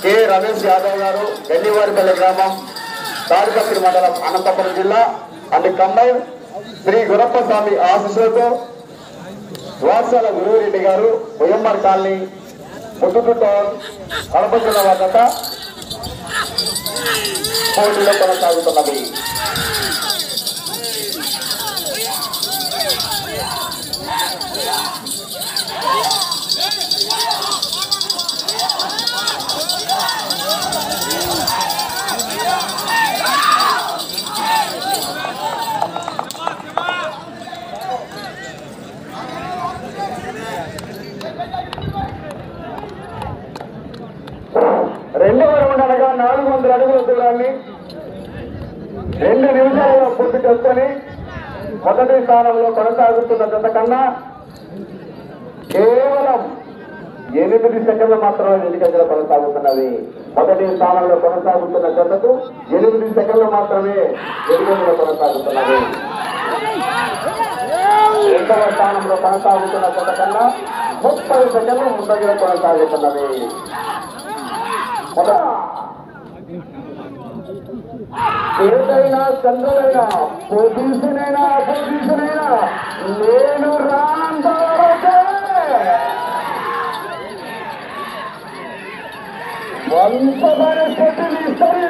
K Ramesh Yadav గారు, గల్లివారిపల్లి గ్రామం, తాడిపత్రి మండలం, అనంతపురం జిల్లా అండ్ కంబైన్ శ్రీ గురప్ప స్వామి ఆశీస్సులతో వాత్సాల గురువురెడ్డి గారు, వైఎంఆర్ కాలనీ, ముద్దుటూరు టౌన్, కడప జిల్లా వద్ద పోటీలో కొనసాగుతున్నది. రెండవ రౌండ్ అనగా 400 అడుగుల దూరాన్ని 2 నిమిషాల్లో పూర్తి చేసుకొని మొదటి స్థానంలో కొనసాగుతున్న జత కన్నా కేవలం 8 సెకండ్లు మాత్రమే వెనుకంజలో కొనసాగుతున్నది. మొదటి స్థానంలో కొనసాగుతున్న జతకు 8 సెకండ్లు మాత్రమే వెనుకంజలో కొనసాగుతున్నది. రెండవ స్థానంలో కొనసాగుతున్న జత కన్నా 30 సెకండ్లు ముందంజలో కొనసాగుతున్నది. ఏదైనా చంద్రుడైనా పొజిషన్ అయినా నేను రాంటే వంశమైన చెట్టుని సరి